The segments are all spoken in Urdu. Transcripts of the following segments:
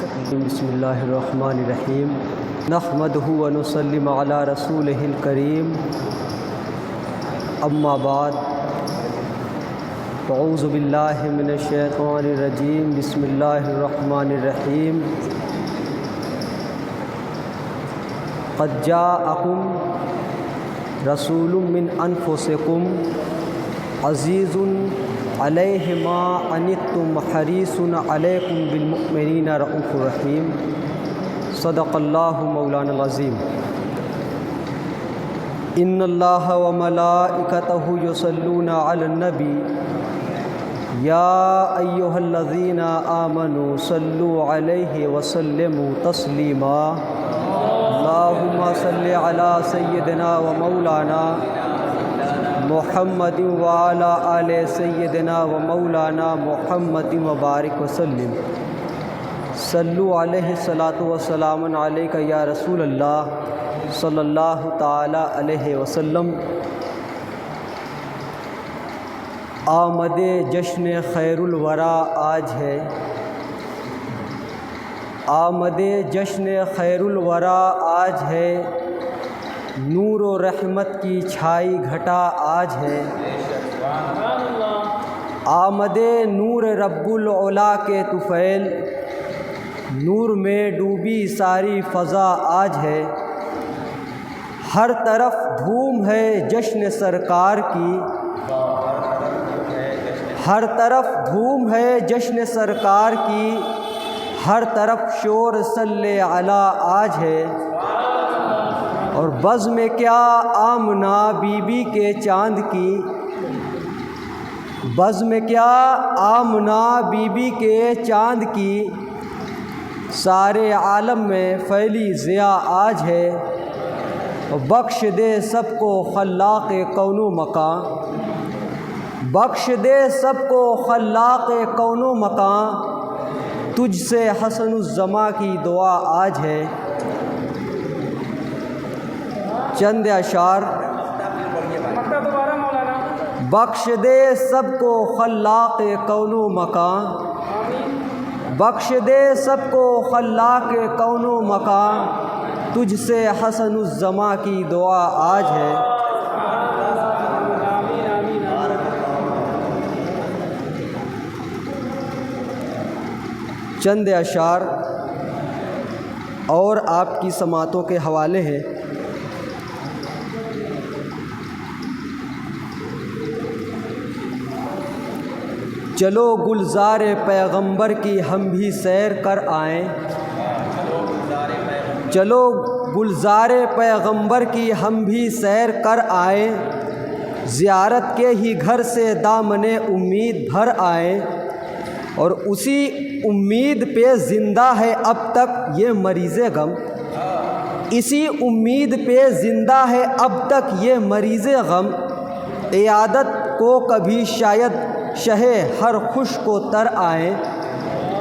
بسم اللہ الرحمن الرحیم نحمدہ ونصلی علی رسولہ الکریم اما بعد اعوذ باللہ من الشیطان الرجیم بسم اللہ الرحمن الرحیم قد جاءکم رسول من انفسکم عزیز علیہ ما عنتم حریص علیکم بالمؤمنین رؤوف رحیم صدق اللہ مولانا العظیم۔ ان اللہ وملائکتہ یصلون علی النبی یا ایہا الذین آمنوا صلوا علیہ وسلموا تسلیما اللہم صل علی سیدنا و مولانا محمد وعلی آل سیدنا و مولانا محمد وبارک وسلم صلو علیہ الصلاۃ والسلام علیک یا رسول اللہ صلی اللہ تعالی علیہ وسلم۔ آمد جشن خیر الورا آج ہے، آمد جشن خیر الورا آج ہے، نور و رحمت کی چھائی گھٹا آج ہے، آمد نور رب العلا کے طفیل، نور میں ڈوبی ساری فضا آج ہے، ہر طرف دھوم ہے جشن سرکار کی، ہر طرف دھوم ہے جشن سرکار کی، ہر طرف شور صلی علی آج ہے، اور بز میں کیا آمنہ بی بی کے چاند کی، بز میں کیا آمنہ بی بی کے چاند کی، سارے عالم میں پھیلی ضیاء آج ہے، بخش دے سب کو خلاق کون و مکان، بخش دے سب کو خلاق کون و مکان، تجھ سے حسن الزماں کی دعا آج ہے۔ چند اشعار۔ بخش دے سب کو خلاق کون و مکان، بخش دے سب کو خلاق کون و مکان، تجھ سے حسن الزماں کی دعا آج ہے۔ چند اشعار اور آپ کی سماعتوں کے حوالے ہیں۔ چلو گلزار پیغمبر کی ہم بھی سیر کر آئیں، چلو گلزار پیغمبر کی ہم بھی سیر کر آئیں، زیارت کے ہی گھر سے دامن امید بھر آئیں، اور اسی امید پہ زندہ ہے اب تک یہ مریض غم، اسی امید پہ زندہ ہے اب تک یہ مریض غم، عیادت کو کبھی شاید شہ ہر خوش کو تر آئیں،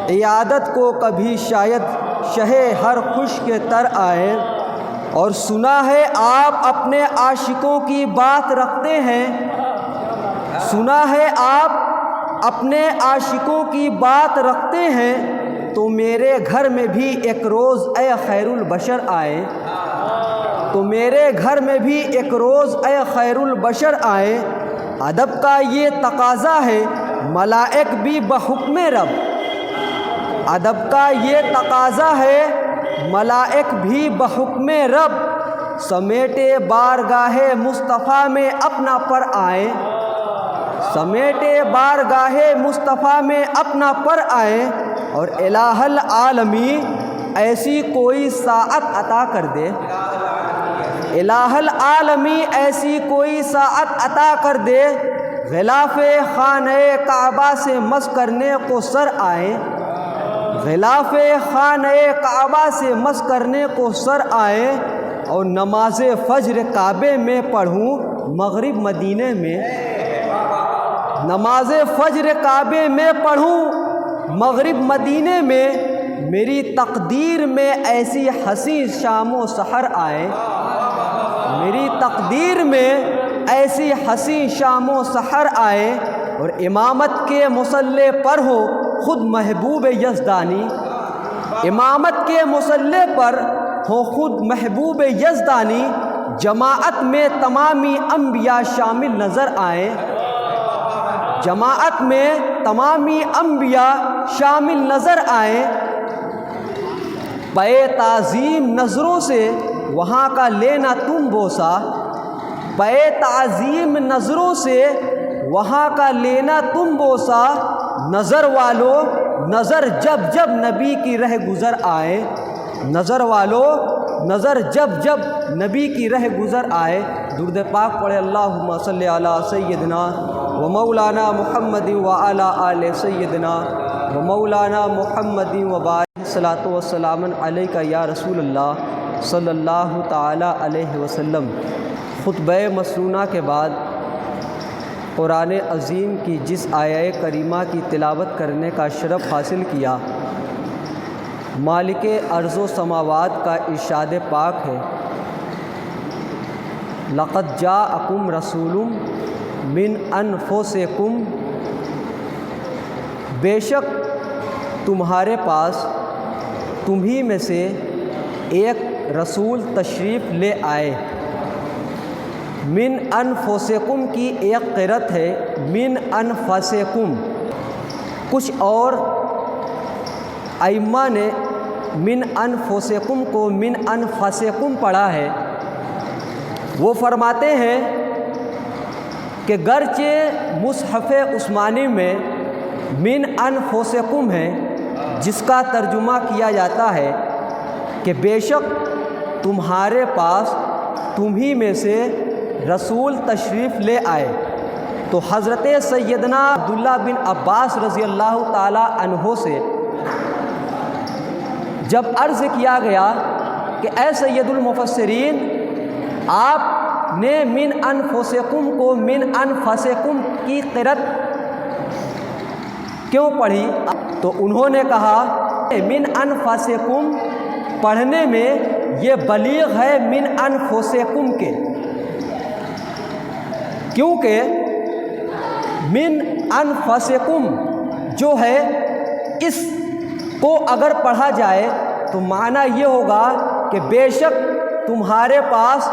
عیادت کو کبھی شاید شہ ہر خوش کے تر آئیں، اور سنا ہے آپ اپنے عاشقوں کی بات رکھتے ہیں، سنا ہے آپ اپنے عاشقوں کی بات رکھتے ہیں، تو میرے گھر میں بھی ایک روز اے خیر البشر آئے، تو میرے گھر میں بھی ایک روز اے خیر البشر آئے، ادب کا یہ تقاضا ہے ملائک بھی بحکم رب، ادب کا یہ تقاضا ہے ملائک بھی بحکم رب، سمیٹے بارگاہ مصطفیٰ میں اپنا پر آئے، سمیٹے بارگاہ مصطفیٰ میں اپنا پر آئے، اور الہ العالمی ایسی کوئی ساعت عطا کر دے، الہ العالمی ایسی کوئی ساعت عطا کر دے، غلاف خانہ کعبہ سے مس کرنے کو سر آئے، غلاف خانہ کعبہ سے مس کرنے کو سر آئے، اور نماز فجر کعبے میں پڑھوں مغرب مدینے میں، نماز فجر کعبے میں پڑھوں مغرب مدینے میں، میری تقدیر میں ایسی حسین شام و سحر آئے، میری تقدیر میں ایسی حسین شام و سحر آئے، اور امامت کے مصلی پر ہو خود محبوب یزدانی، امامت کے مصلح پر ہوں خود محبوب یزدانی، جماعت میں تمامی انبیاء شامل نظر آئیں، جماعت میں تمامی انبیاء شامل نظر آئیں، پے تعظیم نظروں سے وہاں کا لینا تم بوسا، پے تعظیم نظروں سے وہاں کا لینا تم بوسا، نظر والو نظر جب جب نبی کی رہ گزر آئے، نظر والو نظر جب جب نبی کی رہ گزر آئے۔ درود پاک پڑھے اللہم صلی علی سیدنا و مولانا محمد و علی آل سیدنا و مولانا محمد و بارک الصلاۃ والسلام علیک یا رسول اللہ صلی اللہ تعالی علیہ وسلم۔ خطبہ مسنونہ کے بعد قرآن عظیم کی جس آیہ کریمہ کی تلاوت کرنے کا شرف حاصل کیا، مالک ارض و سماوات کا ارشاد پاک ہے، لقد جاءکم رسول من انفسکم، بے شک تمہارے پاس تمہیں میں سے ایک رسول تشریف لے آئے۔ من انفسکم کی ایک قرأت ہے من انفسکم، کچھ اور ائمہ نے من انفسکم کو من انفسکم پڑھا ہے۔ وہ فرماتے ہیں کہ گرچہ مصحف عثمانی میں من انفسکم ہے، جس کا ترجمہ کیا جاتا ہے کہ بے شک تمہارے پاس تمہیں میں سے رسول تشریف لے آئے، تو حضرت سیدنا عبداللہ بن عباس رضی اللہ تعالی عنہ سے جب عرض کیا گیا کہ اے سید المفسرین، آپ نے من انفسکم کو من انفسکم کی قرأت کیوں پڑھی؟ تو انہوں نے کہا من انفسکم پڑھنے میں یہ بلیغ ہے من انفسکم کے، کیونکہ من انفسکم جو ہے اس کو اگر پڑھا جائے تو معنی یہ ہوگا کہ بے شک تمہارے پاس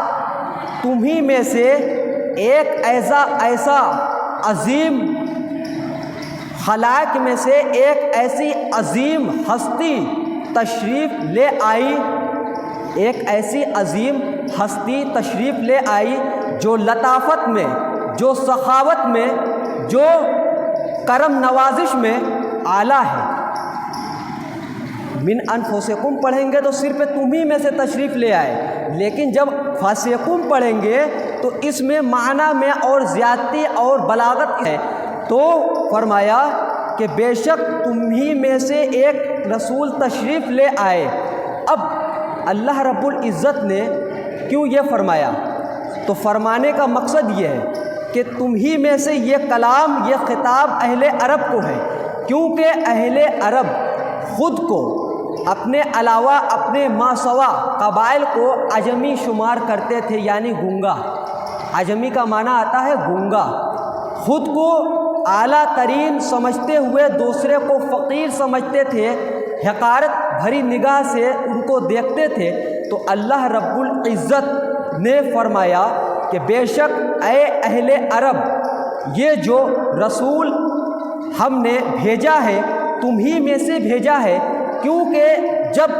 تمہیں میں سے ایک ایسا عظیم خلائق میں سے ایک ایسی عظیم ہستی تشریف لے آئی، ایک ایسی عظیم ہستی تشریف لے آئی جو لطافت میں، جو سخاوت میں، جو کرم نوازش میں اعلیٰ ہے۔ من انفسکم پڑھیں گے تو صرف تمہیں میں سے تشریف لے آئے، لیکن جب فاسقم پڑھیں گے تو اس میں معنی میں اور زیادتی اور بلاغت ہے، تو فرمایا کہ بے شک تمہیں میں سے ایک رسول تشریف لے آئے۔ اب اللہ رب العزت نے کیوں یہ فرمایا؟ تو فرمانے کا مقصد یہ ہے کہ تمہیں میں سے یہ کلام، یہ خطاب اہل عرب کو ہے، کیونکہ اہل عرب خود کو اپنے علاوہ اپنے ماسوا قبائل کو عجمی شمار کرتے تھے، یعنی گونگا۔ عجمی کا معنی آتا ہے گونگا۔ خود کو اعلیٰ ترین سمجھتے ہوئے دوسرے کو فقیر سمجھتے تھے، حقارت بھری نگاہ سے ان کو دیکھتے تھے۔ تو اللہ رب العزت نے فرمایا کہ بے شک اے اہل عرب، یہ جو رسول ہم نے بھیجا ہے تمہیں میں سے بھیجا ہے، کیونکہ جب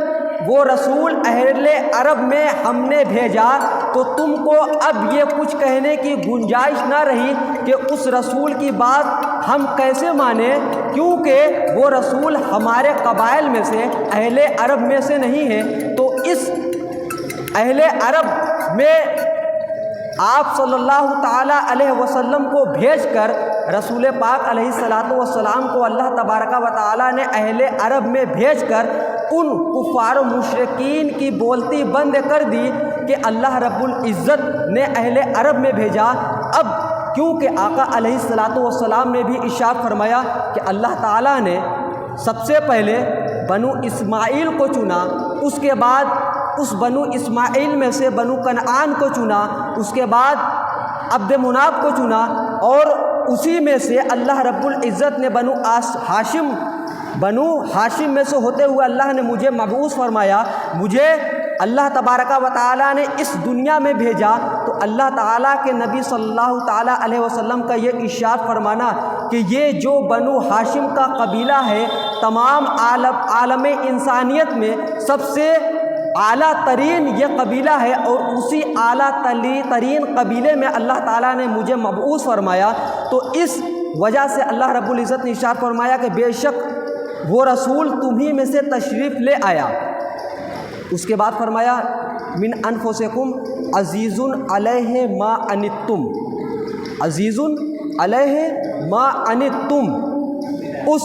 وہ رسول اہل عرب میں ہم نے بھیجا تو تم کو اب یہ کچھ کہنے کی گنجائش نہ رہی کہ اس رسول کی بات ہم کیسے مانیں، کیونکہ وہ رسول ہمارے قبائل میں سے، اہل عرب میں سے نہیں ہے۔ تو اس اہل عرب میں آپ صلی اللہ تعالیٰ علیہ وسلم کو بھیج کر رسول پاک علیہ الصلاۃ والسلام کو اللہ تبارک و تعالیٰ نے اہل عرب میں بھیج کر ان کفار و مشرکین کی بولتی بند کر دی کہ اللہ رب العزت نے اہل عرب میں بھیجا۔ اب کیونکہ آقا علیہ الصلاۃ والسلام نے بھی ارشاد فرمایا کہ اللہ تعالیٰ نے سب سے پہلے بنو اسماعیل کو چنا، اس کے بعد اس بنو اسماعیل میں سے بنو کنعان کو چنا، اس کے بعد عبد مناف کو چنا، اور اسی میں سے اللہ رب العزت نے بنو ہاشم بنو ہاشم میں سے ہوتے ہوئے اللہ نے مجھے مبعوث فرمایا، مجھے اللہ تبارک و تعالیٰ نے اس دنیا میں بھیجا، تو اللہ تعالیٰ کے نبی صلی اللہ تعالیٰ علیہ وسلم کا یہ ارشاد فرمانا کہ یہ جو بنو ہاشم کا قبیلہ ہے تمام عالم انسانیت میں سب سے اعلیٰ ترین یہ قبیلہ ہے، اور اسی اعلیٰ ترین قبیلے میں اللہ تعالیٰ نے مجھے مبعوث فرمایا۔ تو اس وجہ سے اللہ رب العزت نے ارشاد فرمایا کہ بے شک وہ رسول تمہیں میں سے تشریف لے آیا۔ اس کے بعد فرمایا من انفسکم عزیز علیہ ما عنتم، عزیز علیہ ما عنتم۔ اس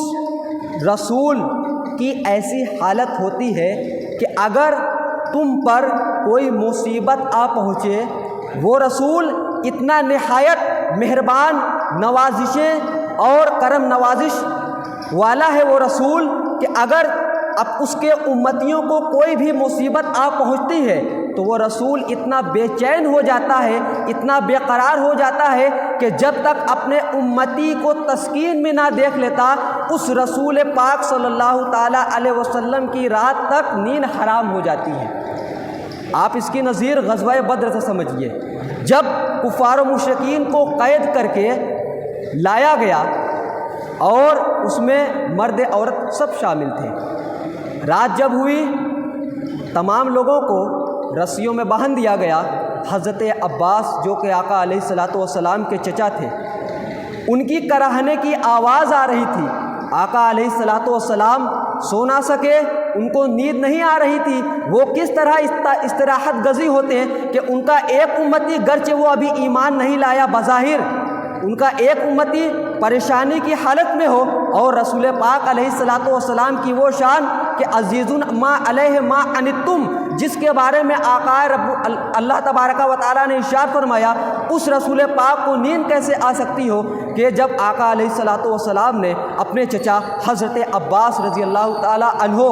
رسول کی ایسی حالت ہوتی ہے کہ اگر تم پر کوئی مصیبت آ پہنچے، وہ رسول اتنا نہایت مہربان، نوازشیں اور کرم نوازش والا ہے وہ رسول کہ اگر اب اس کے امتیوں کو کوئی بھی مصیبت آ پہنچتی ہے تو وہ رسول اتنا بے چین ہو جاتا ہے، اتنا بے قرار ہو جاتا ہے کہ جب تک اپنے امتی کو تسکین میں نہ دیکھ لیتا، اس رسول پاک صلی اللہ تعالیٰ علیہ وسلم کی رات تک نیند حرام ہو جاتی ہے۔ آپ اس کی نظیر غزوہ بدر سے سمجھیے، جب کفار و مشرکین کو قید کر کے لایا گیا اور اس میں مرد عورت سب شامل تھے، رات جب ہوئی تمام لوگوں کو رسیوں میں باندھ دیا گیا۔ حضرت عباس جو کہ آقا علیہ الصلوۃ والسلام کے چچا تھے، ان کی کراہنے کی آواز آ رہی تھی، آقا علیہ الصلوۃ والسلام سو نہ سکے، ان کو نیند نہیں آ رہی تھی۔ وہ کس طرح استراحت گزی ہوتے ہیں کہ ان کا ایک امتی گرچہ وہ ابھی ایمان نہیں لایا بظاہر، ان کا ایک امتی پریشانی کی حالت میں ہو، اور رسول پاک علیہ الصلوۃ والسلام کی وہ شان کہ عزیز ما علیہ ما عنتم، جس کے بارے میں آقا اللہ تبارک و تعالیٰ نے ارشاد فرمایا، اس رسول پاک کو نیند کیسے آ سکتی ہو کہ جب آقا علیہ الصلوۃ والسلام نے اپنے چچا حضرت عباس رضی اللہ تعالیٰ عنہ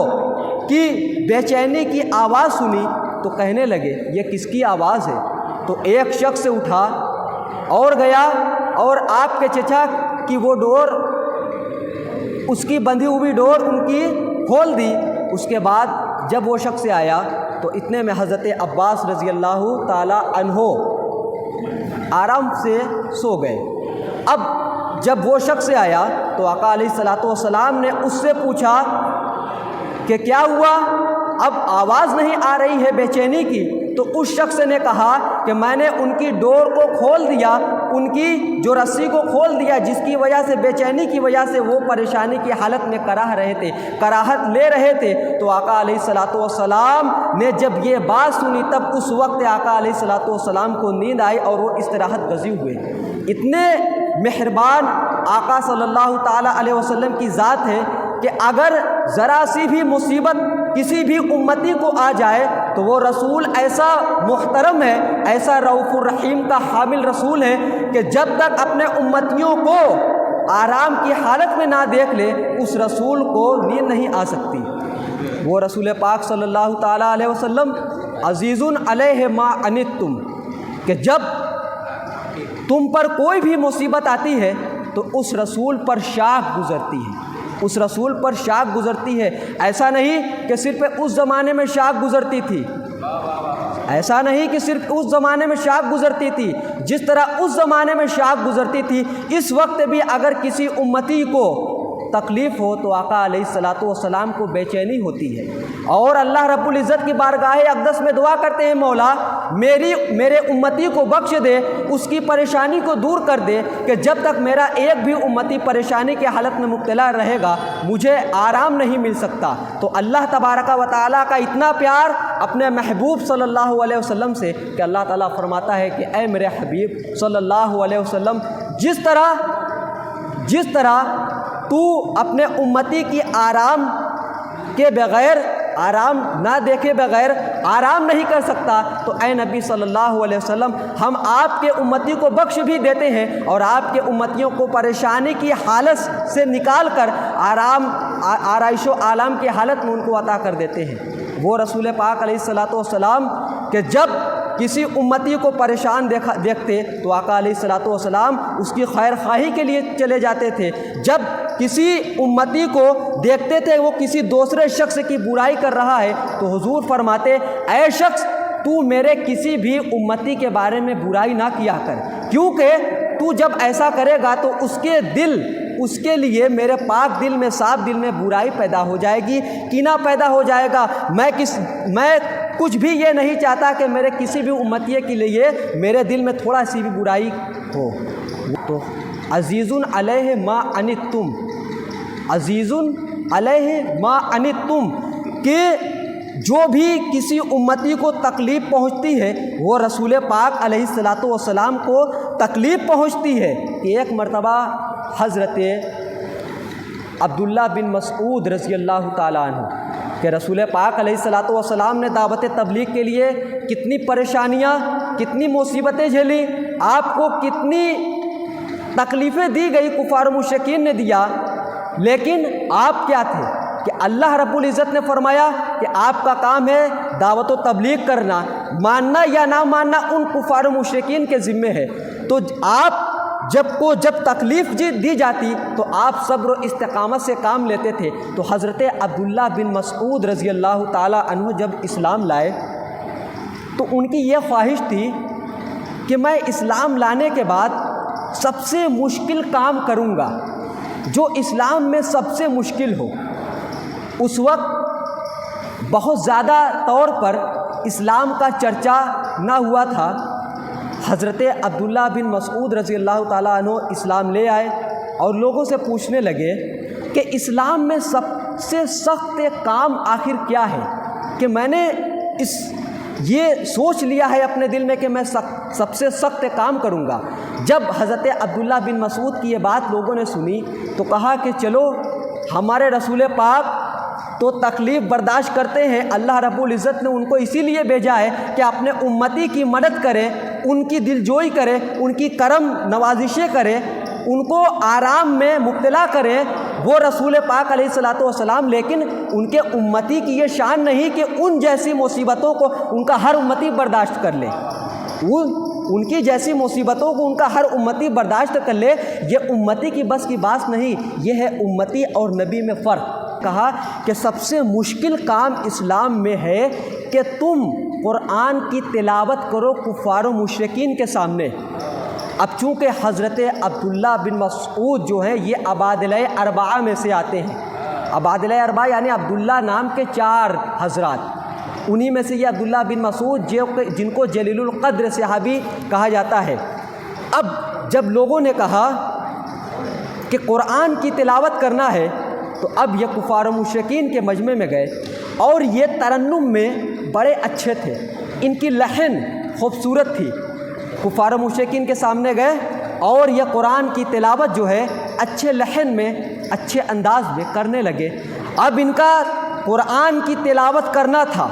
کی بے چینی کی آواز سنی تو کہنے لگے یہ کس کی آواز ہے؟ تو ایک شخص اٹھا اور گیا اور آپ کے چچا کی وہ ڈور، اس کی بندھی ہوئی ڈور ان کی کھول دی۔ اس کے بعد جب وہ شخص آیا تو اتنے میں حضرت عباس رضی اللہ تعالی عنہ آرام سے سو گئے۔ اب جب وہ شخص آیا تو آقا علیہ الصلوۃ والسلام نے اس سے پوچھا کہ کیا ہوا، اب آواز نہیں آ رہی ہے بے چینی کی؟ تو اس شخص نے کہا کہ میں نے ان کی ڈور کو کھول دیا، ان کی جو رسی کو کھول دیا، جس کی وجہ سے بے چینی کی وجہ سے وہ پریشانی کی حالت میں کراہت لے رہے تھے۔ تو آقا علیہ الصلوۃ والسلام نے جب یہ بات سنی تب اس وقت آقا علیہ الصلوۃ والسلام کو نیند آئی اور وہ استراحت گزی ہوئے۔ اتنے مہربان آقا صلی اللہ تعالیٰ علیہ وسلم کی ذات ہے کہ اگر ذرا سی بھی مصیبت کسی بھی امتی کو آ جائے تو وہ رسول ایسا محترم ہے، ایسا رؤوف الرحیم کا حامل رسول ہے کہ جب تک اپنے امتیوں کو آرام کی حالت میں نہ دیکھ لے اس رسول کو نیند نہیں آ سکتی۔ وہ رسول پاک صلی اللہ تعالیٰ علیہ وسلم عزیز علیہ ما عنتم، کہ جب تم پر کوئی بھی مصیبت آتی ہے تو اس رسول پر شاخ گزرتی ہے، اس رسول پر شاخ گزرتی ہے۔ ایسا نہیں کہ صرف اس زمانے میں شاخ گزرتی تھی، ایسا نہیں کہ صرف اس زمانے میں شاخ گزرتی تھی، جس طرح اس زمانے میں شاخ گزرتی تھی اس وقت بھی اگر کسی امتی کو تکلیف ہو تو آقا علیہ الصلوۃ والسلام کو بے چینی ہوتی ہے، اور اللہ رب العزت کی بارگاہ اقدس میں دعا کرتے ہیں مولا میرے امتی کو بخش دے، اس کی پریشانی کو دور کر دے، کہ جب تک میرا ایک بھی امتی پریشانی کی حالت میں مبتلا رہے گا مجھے آرام نہیں مل سکتا۔ تو اللہ تبارک و تعالیٰ کا اتنا پیار اپنے محبوب صلی اللہ علیہ وسلم سے کہ اللہ تعالیٰ فرماتا ہے کہ اے میرے حبیب صلی اللہ علیہ وسلم، جس طرح تو اپنے امتی کی آرام کے بغیر، آرام نہ دیکھے بغیر آرام نہیں کر سکتا، تو اے نبی صلی اللہ علیہ وسلم ہم آپ کے امتی کو بخش بھی دیتے ہیں اور آپ کے امتیوں کو پریشانی کی حالت سے نکال کر آرائش و آرام کی حالت میں ان کو عطا کر دیتے ہیں۔ وہ رسول پاک علیہ الصلوۃ والسلام کہ جب کسی امتی کو پریشان دیکھتے تو آقا علیہ الصلوۃ والسلام اس کی خیر خواہی کے لیے چلے جاتے تھے۔ جب کسی امتی کو دیکھتے تھے وہ کسی دوسرے شخص کی برائی کر رہا ہے تو حضور فرماتے اے شخص تو میرے کسی بھی امتی کے بارے میں برائی نہ کیا کر، کیونکہ تو جب ایسا کرے گا تو اس کے لیے میرے پاک دل میں صاف دل میں برائی پیدا ہو جائے گی، کینہ پیدا ہو جائے گا۔ میں کچھ بھی یہ نہیں چاہتا کہ میرے کسی بھی امتی کے لیے میرے دل میں تھوڑا سی بھی برائی ہو۔ تو عزیز علیہ ما عنتم، عزیز علیہ ما عنتم، کہ جو بھی کسی امتی کو تکلیف پہنچتی ہے وہ رسول پاک علیہ الصلوۃ والسلام کو تکلیف پہنچتی ہے۔ کہ ایک مرتبہ حضرت عبداللہ بن مسعود رضی اللہ تعالیٰ عنہ کہ رسول پاک علیہ الصلوۃ والسلام نے دعوت تبلیغ کے لیے کتنی پریشانیاں کتنی مصیبتیں جھیلی، آپ کو کتنی تکلیفیں دی گئی، کفار و مشرکین نے دیا، لیکن آپ کیا تھے کہ اللہ رب العزت نے فرمایا کہ آپ کا کام ہے دعوت و تبلیغ کرنا، ماننا یا نہ ماننا ان کفار و مشرکین کے ذمے ہے۔ تو آپ جب تکلیف دی جاتی تو آپ صبر و استقامت سے کام لیتے تھے۔ تو حضرت عبداللہ بن مسعود رضی اللہ تعالی عنہ جب اسلام لائے تو ان کی یہ خواہش تھی کہ میں اسلام لانے کے بعد سب سے مشکل کام کروں گا، جو اسلام میں سب سے مشکل ہو۔ اس وقت بہت زیادہ طور پر اسلام کا چرچا نہ ہوا تھا۔ حضرت عبداللہ بن مسعود رضی اللہ تعالیٰ عنہ اسلام لے آئے اور لوگوں سے پوچھنے لگے کہ اسلام میں سب سے سخت کام آخر کیا ہے، کہ میں نے یہ سوچ لیا ہے اپنے دل میں کہ میں سب سے سخت کام کروں گا۔ جب حضرت عبداللہ بن مسعود کی یہ بات لوگوں نے سنی تو کہا کہ چلو ہمارے رسول پاک تو تکلیف برداشت کرتے ہیں، اللہ رب العزت نے ان کو اسی لیے بھیجا ہے کہ اپنے امتی کی مدد کرے، ان کی دلجوئی کرے، ان کی کرم نوازشیں کرے، ان کو آرام میں مبتلا کرے وہ رسول پاک علیہ الصلوۃ والسلام۔ لیکن ان کے امتی کی یہ شان نہیں کہ ان جیسی مصیبتوں کو ان کا ہر امتی برداشت کر لے، ان کی جیسی مصیبتوں کو ان کا ہر امتی برداشت کر لے، یہ امتی کی بس کی بات نہیں، یہ ہے امتی اور نبی میں فرق۔ کہا کہ سب سے مشکل کام اسلام میں ہے کہ تم قرآن کی تلاوت کرو کفار و مشرکین کے سامنے۔ اب چونکہ حضرت عبداللہ بن مسعود جو ہیں یہ عبادلہ اربعہ میں سے آتے ہیں، عبادلہ اربعہ یعنی عبداللہ نام کے 4 حضرات، انہی میں سے یہ عبداللہ بن مسعود جن کو جلیل القدر صحابی کہا جاتا ہے۔ اب جب لوگوں نے کہا کہ قرآن کی تلاوت کرنا ہے تو اب یہ کفار و مشرکین کے مجمع میں گئے، اور یہ ترنم میں بڑے اچھے تھے، ان کی لحن خوبصورت تھی۔ کفار و مشرکین کے سامنے گئے اور یہ قرآن کی تلاوت جو ہے اچھے لحن میں اچھے انداز میں کرنے لگے۔ اب ان کا قرآن کی تلاوت کرنا تھا،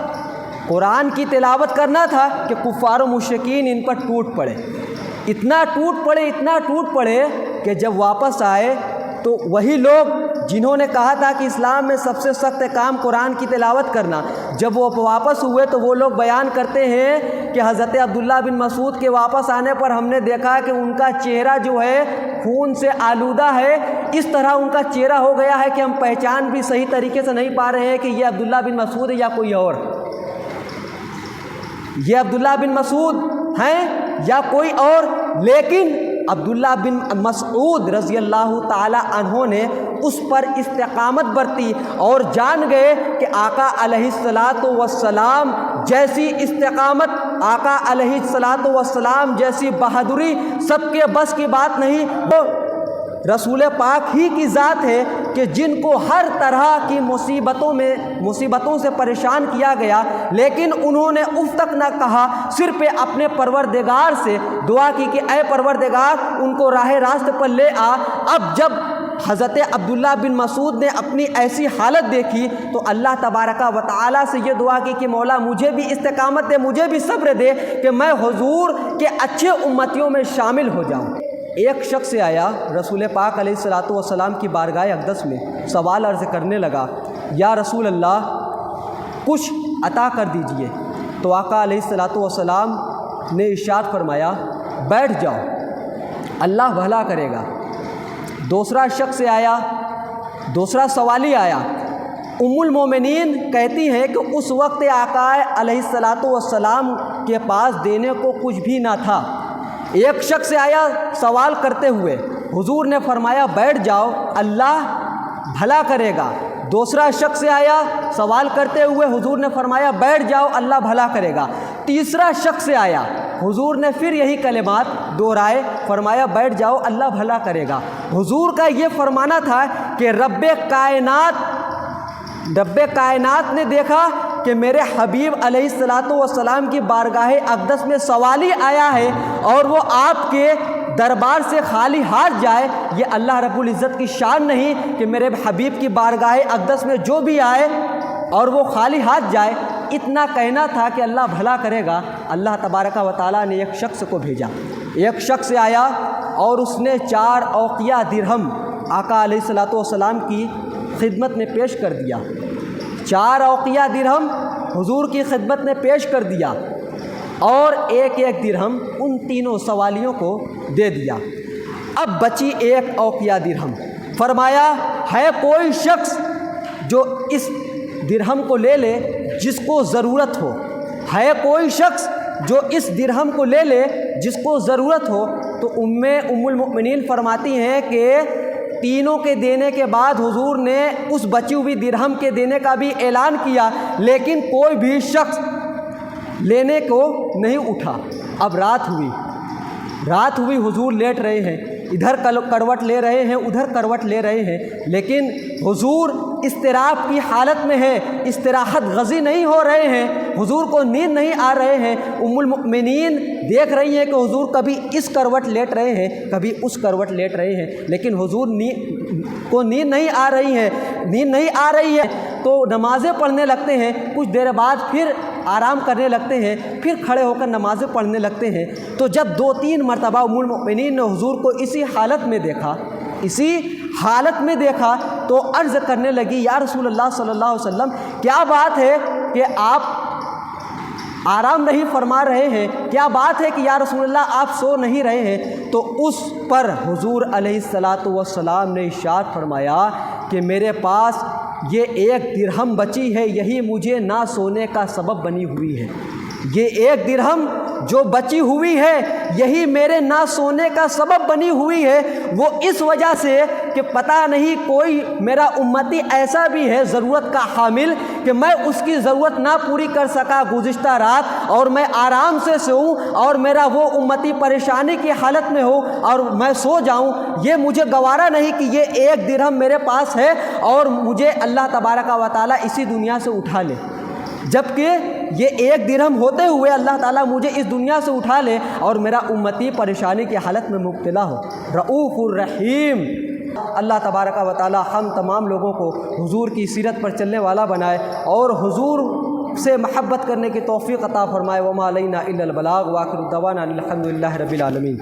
قرآن کی تلاوت کرنا تھا کہ کفار و مشرکین ان پر ٹوٹ پڑے، اتنا ٹوٹ پڑے کہ جب واپس آئے تو وہی لوگ جنہوں نے کہا تھا کہ اسلام میں سب سے سخت کام قرآن کی تلاوت کرنا، جب وہ واپس ہوئے تو وہ لوگ بیان کرتے ہیں کہ حضرت عبداللہ بن مسعود کے واپس آنے پر ہم نے دیکھا کہ ان کا چہرہ جو ہے خون سے آلودہ ہے، اس طرح ان کا چہرہ ہو گیا ہے کہ ہم پہچان بھی صحیح طریقے سے نہیں پا رہے ہیں کہ یہ عبداللہ بن مسعود ہے یا کوئی اور، یہ عبداللہ بن مسعود ہیں یا کوئی اور۔ لیکن عبداللہ بن مسعود رضی اللہ تعالی عنہ نے اس پر استقامت برتی اور جان گئے کہ آقا علیہ الصلاۃ والسلام جیسی استقامت، آقا علیہ الصلاۃ والسلام جیسی بہادری سب کے بس کی بات نہیں، وہ رسول پاک ہی کی ذات ہے کہ جن کو ہر طرح کی مصیبتوں سے پریشان کیا گیا، لیکن انہوں نے اف تک نہ کہا، صرف اپنے پروردگار سے دعا کی کہ اے پروردگار ان کو راہ راست پر لے آ۔ اب جب حضرت عبداللہ بن مسعود نے اپنی ایسی حالت دیکھی تو اللہ تبارک و تعالیٰ سے یہ دعا کی کہ مولا مجھے بھی استقامت دے، مجھے بھی صبر دے کہ میں حضور کے اچھے امتیوں میں شامل ہو جاؤں۔ ایک شخص آیا رسول پاک علیہ الصلوۃ والسلام کی بارگاہ اقدس میں، سوال عرض کرنے لگا، یا رسول اللہ کچھ عطا کر دیجئے، تو آقا علیہ السلام نے ارشاد فرمایا بیٹھ جاؤ اللہ بھلا کرے گا۔ دوسرا شخص آیا، دوسرا سوالی آیا۔ ام المومنین کہتی ہیں کہ اس وقت آقا علیہ السلام کے پاس دینے کو کچھ بھی نہ تھا۔ ایک شخص آیا سوال کرتے ہوئے، حضور نے فرمایا بیٹھ جاؤ اللہ بھلا کرے گا۔ دوسرا شخص آیا سوال کرتے ہوئے، حضور نے فرمایا بیٹھ جاؤ اللہ بھلا کرے گا۔ تیسرا شخص آیا، حضور نے پھر یہی کلمات دہرائے، فرمایا بیٹھ جاؤ اللہ بھلا کرے گا۔ حضور کا یہ فرمانا تھا کہ رب کائنات نے دیکھا کہ میرے حبیب علیہ السلام کی بارگاہ اقدس میں سوالی آیا ہے اور وہ آپ کے دربار سے خالی ہاتھ جائے، یہ اللہ رب العزت کی شان نہیں کہ میرے حبیب کی بارگاہ اقدس میں جو بھی آئے اور وہ خالی ہاتھ جائے۔ اتنا کہنا تھا کہ اللہ بھلا کرے گا۔ اللہ تبارک و تعالیٰ نے ایک شخص کو بھیجا۔ ایک شخص آیا اور اس نے 4 اوقیہ درہم آقا علیہ السلام کی خدمت میں پیش کر دیا۔ 4 اوقیہ درہم حضور کی خدمت میں پیش کر دیا اور ایک درہم ان تینوں سوالیوں کو دے دیا۔ اب بچی 1 اوقیہ درہم۔ فرمایا ہے کوئی شخص جو اس درہم کو لے لے جس کو ضرورت ہو، ہے کوئی شخص جو اس درہم کو لے لے جس کو ضرورت ہو؟ تو ام المؤمنین فرماتی ہیں کہ تینوں کے دینے کے بعد حضور نے اس بچی ہوئی درہم کے دینے کا بھی اعلان کیا، لیکن کوئی بھی شخص لینے کو نہیں اٹھا۔ اب رات ہوئی، حضور لیٹ رہے ہیں، ادھر کروٹ لے رہے ہیں، ادھر کروٹ لے رہے ہیں، لیکن حضور اضطراب کی حالت میں ہے، استراحت غزی نہیں ہو رہے ہیں، حضور کو نیند نہیں آ رہے ہیں۔ ام المؤمنین دیکھ رہی ہیں کہ حضور کبھی اس کروٹ لیٹ رہے ہیں، کبھی اس کروٹ لیٹ رہے ہیں، لیکن حضور کو نیند نہیں آ رہی ہے تو نمازیں پڑھنے لگتے ہیں۔ کچھ دیر بعد پھر آرام کرنے لگتے ہیں، پھر کھڑے ہو کر نمازیں پڑھنے لگتے ہیں۔ تو جب 2-3 مرتبہ ام المؤمنین نے حضور کو اسی حالت میں دیکھا تو عرض کرنے لگی یا رسول اللہ صلی اللہ علیہ وسلم کیا بات ہے کہ آپ آرام نہیں فرما رہے ہیں؟ کیا بات ہے کہ یا رسول اللہ آپ سو نہیں رہے ہیں؟ تو اس پر حضور علیہ السلام نے ارشاد فرمایا کہ میرے پاس یہ 1 درہم بچی ہے، یہی مجھے نہ سونے کا سبب بنی ہوئی ہے۔ یہ 1 درہم جو بچی ہوئی ہے یہی میرے نہ سونے کا سبب بنی ہوئی ہے۔ وہ اس وجہ سے کہ پتہ نہیں کوئی میرا امتی ایسا بھی ہے ضرورت کا حامل کہ میں اس کی ضرورت نہ پوری کر سکا گزشتہ رات اور میں آرام سے سوؤں اور میرا وہ امتی پریشانی کی حالت میں ہو اور میں سو جاؤں، یہ مجھے گوارا نہیں کہ یہ 1 درہم میرے پاس ہے اور مجھے اللہ تبارک و تعالیٰ اسی دنیا سے اٹھا لے، جبکہ یہ 1 درہم ہوتے ہوئے اللہ تعالیٰ مجھے اس دنیا سے اٹھا لے اور میرا امتی پریشانی کی حالت میں مبتلا ہو۔ رؤوف الرحیم۔ اللہ تبارک و تعالیٰ ہم تمام لوگوں کو حضور کی سیرت پر چلنے والا بنائے اور حضور سے محبت کرنے کی توفیق عطا فرمائے۔ وما علینا الا البلاغ، وآخر دعوانا الحمد للہ رب العالمین۔